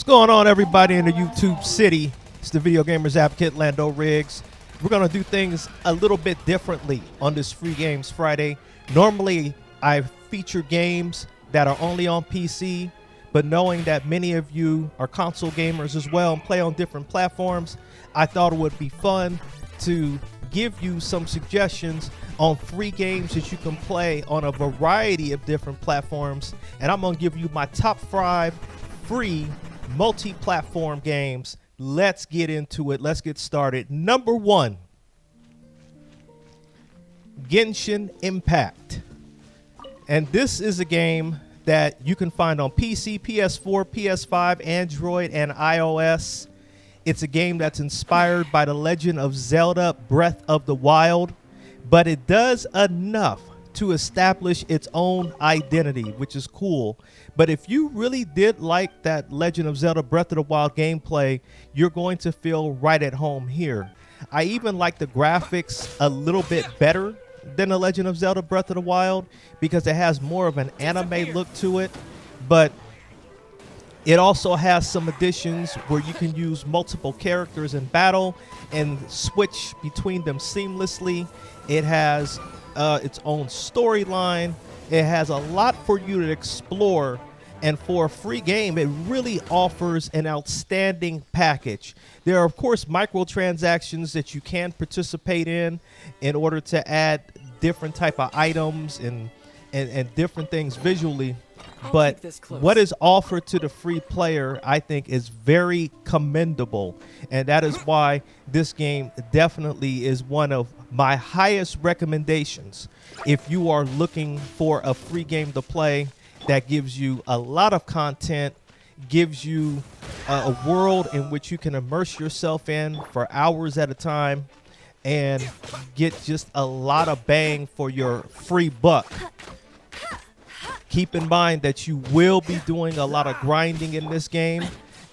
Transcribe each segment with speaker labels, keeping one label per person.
Speaker 1: What's going on, everybody in the YouTube city? It's the Video Gamers Advocate, Lando Riggs. We're going to do things a little bit differently on this Free Games Friday. Normally, I feature games that are only on PC, but knowing that many of you are console gamers as well and play on different platforms, I thought it would be fun to give you some suggestions on free games that you can play on a variety of different platforms. And I'm going to give you my top 5 free multi-platform games. Let's get into it. Let's get started. Number 1, Genshin Impact. And this is a game that you can find on PC, PS4, PS5, Android, and iOS. It's a game that's inspired by The Legend of Zelda Breath of the Wild, but it does enough to establish its own identity, which is cool. But if you really did like that Legend of Zelda Breath of the Wild gameplay, you're going to feel right at home here. I even like the graphics a little bit better than The Legend of Zelda Breath of the Wild because it has more of an anime look to it. But it also has some additions where you can use multiple characters in battle and switch between them seamlessly. It has its own storyline. It has a lot for you to explore, and for a free game, it really offers an outstanding package. There are, of course, microtransactions that you can participate in order to add different type of items and different things visually. But what is offered to the free player, I think, is very commendable. And that is why this game definitely is one of my highest recommendations. If you are looking for a free game to play that gives you a lot of content, gives you a world in which you can immerse yourself in for hours at a time and get just a lot of bang for your free buck. Keep in mind that you will be doing a lot of grinding in this game,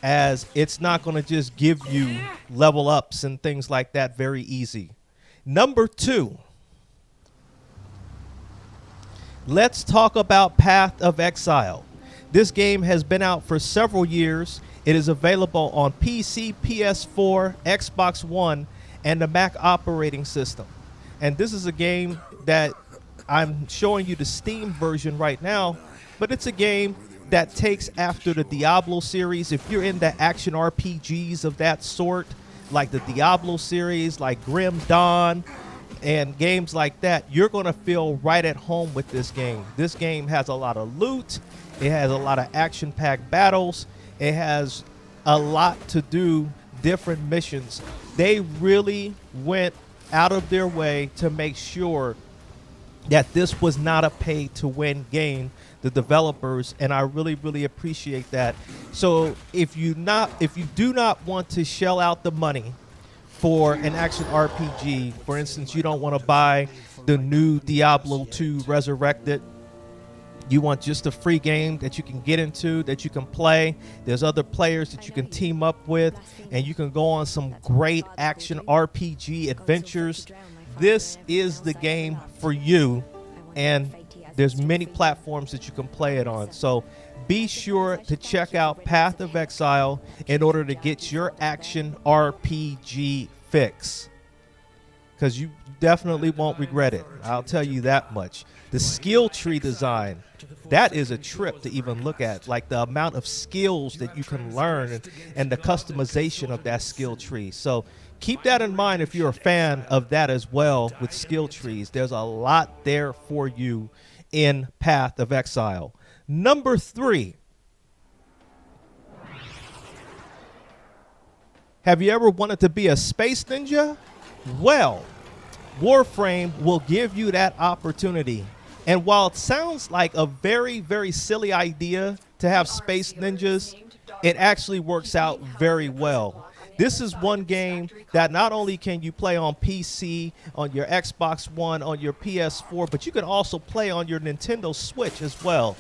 Speaker 1: as it's not going to just give you level ups and things like that very easy. Number 2, let's talk about Path of Exile. This game has been out for several years. It is available on PC, PS4, Xbox One, and the Mac operating system. And this is a game that I'm showing you the Steam version right now, but it's a game that takes after the Diablo series. If you're into action RPGs of that sort, like the Diablo series, like Grim Dawn, and games like that, you're going to feel right at home with this game. This game has a lot of loot. It has a lot of action-packed battles. It has a lot to do, different missions. They really went out of their way to make sure that this was not a pay-to-win game, the developers, and I really, really appreciate that. So if you do not want to shell out the money for an action RPG, for instance, you don't want to buy the new Diablo 2 Resurrected, you want just a free game that you can get into, that you can play. There's other players that you can team up with, and you can go on some great action RPG adventures. This is the game for you, and there's many platforms that you can play it on. So be sure to check out Path of Exile in order to get your action RPG fix, because you definitely won't regret it. I'll tell you that much. The skill tree design, that is a trip to even look at, like the amount of skills that you can learn and the customization of that skill tree. So keep that in mind if you're a fan of that as well with skill trees. There's a lot there for you in Path of Exile. Number 3. Have you ever wanted to be a space ninja? Well, Warframe will give you that opportunity. And while it sounds like a very, very silly idea to have space ninjas, it actually works out very well. This is one game that not only can you play on PC, on your Xbox One, on your PS4, but you can also play on your Nintendo Switch as well.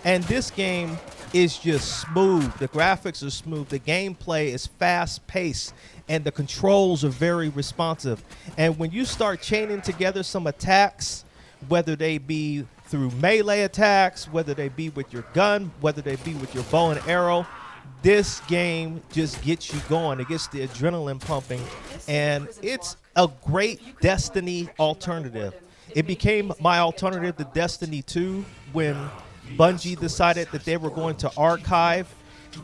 Speaker 1: And this game is just smooth. The graphics are smooth. The gameplay is fast-paced, and the controls are very responsive. And when you start chaining together some attacks, whether they be through melee attacks, whether they be with your gun, whether they be with your bow and arrow, this game just gets you going. It gets the adrenaline pumping, and it's a great Destiny alternative. It became my alternative to Destiny 2 when Bungie decided that they were going to archive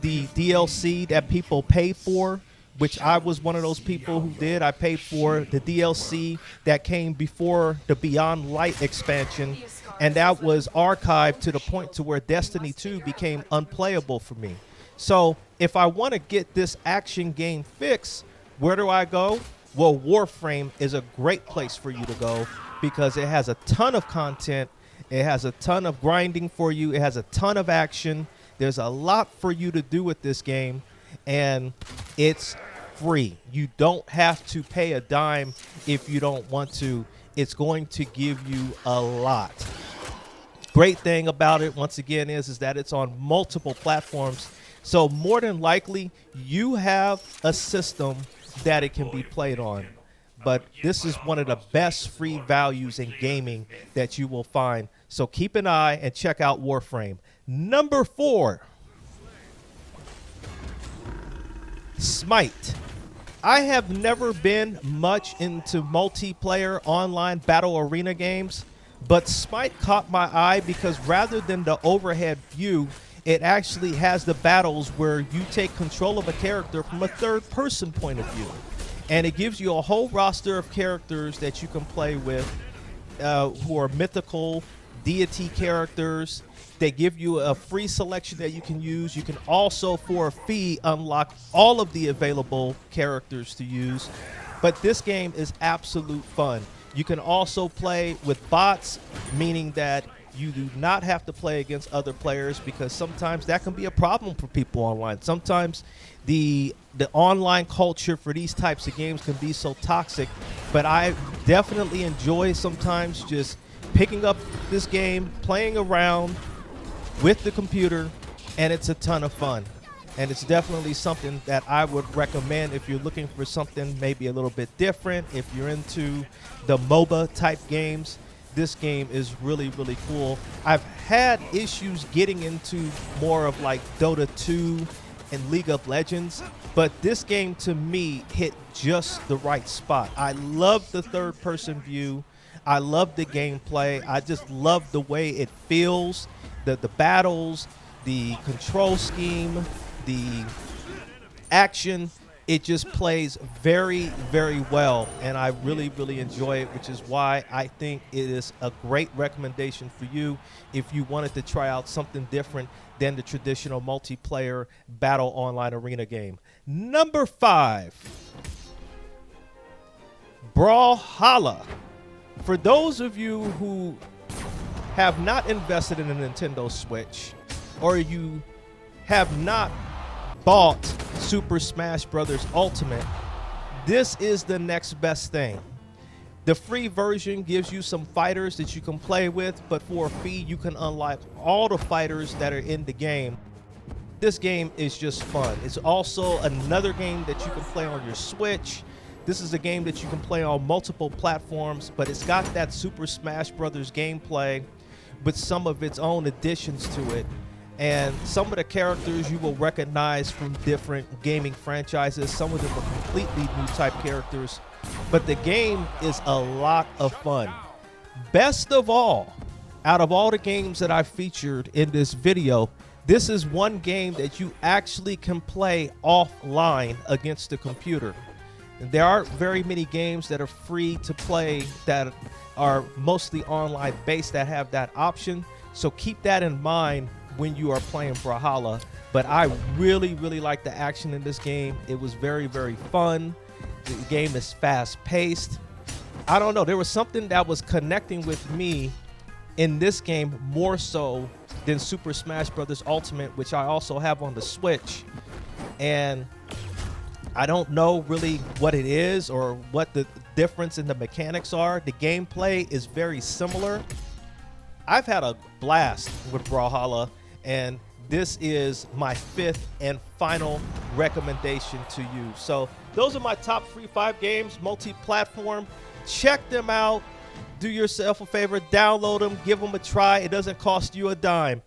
Speaker 1: the DLC that people pay for, which I was one of those people who did. I paid for the DLC that came before the Beyond Light expansion, and that was archived to the point to where Destiny 2 became unplayable for me. So if I want to get this action game fix, where do I go? Well, Warframe is a great place for you to go because it has a ton of content. It has a ton of grinding for you. It has a ton of action. There's a lot for you to do with this game, and it's free. You don't have to pay a dime if you don't want to. It's going to give you a lot. Great thing about it, once again, is that it's on multiple platforms. So more than likely, you have a system that it can be played on. But this is one of the best free values in gaming that you will find. So keep an eye and check out Warframe. Number 4, Smite. I have never been much into multiplayer online battle arena games, but Smite caught my eye because rather than the overhead view, it actually has the battles where you take control of a character from a third-person point of view. And it gives you a whole roster of characters that you can play with who are mythical deity characters. They give you a free selection that you can use. You can also, for a fee, unlock all of the available characters to use. But this game is absolute fun. You can also play with bots, meaning that you do not have to play against other players because sometimes that can be a problem for people online. Sometimes the online culture for these types of games can be so toxic, but I definitely enjoy sometimes just picking up this game, playing around with the computer, and it's a ton of fun. And it's definitely something that I would recommend if you're looking for something maybe a little bit different. If you're into the MOBA type games, this game is really, really cool. I've had issues getting into more of like Dota 2 and League of Legends, but this game to me hit just the right spot. I love the third person view. I love the gameplay. I just love the way it feels, the battles, the control scheme, the action. It just plays very, very well, and I really, really enjoy it, which is why I think it is a great recommendation for you if you wanted to try out something different than the traditional multiplayer battle online arena game. Number 5, Brawlhalla. For those of you who have not invested in a Nintendo Switch, or you have not bought Super Smash Bros. Ultimate, this is the next best thing. The free version gives you some fighters that you can play with, but for a fee, you can unlock all the fighters that are in the game. This game is just fun. It's also another game that you can play on your Switch. This is a game that you can play on multiple platforms, but it's got that Super Smash Bros. Gameplay with some of its own additions to it. And some of the characters you will recognize from different gaming franchises. Some of them are completely new type characters. But the game is a lot of fun. Best of all, out of all the games that I featured in this video, this is one game that you actually can play offline against the computer. There aren't very many games that are free to play that are mostly online based that have that option. So keep that in mind when you are playing Brawlhalla. But I really, really like the action in this game. It was very, very fun. The game is fast paced. I don't know, there was something that was connecting with me in this game more so than Super Smash Bros. Ultimate, which I also have on the Switch. And I don't know really what it is or what the difference in the mechanics are. The gameplay is very similar. I've had a blast with Brawlhalla, and this is my 5th and final recommendation to you. So those are my top free 5 games, multi-platform. Check them out. Do yourself a favor, download them, give them a try. It doesn't cost you a dime.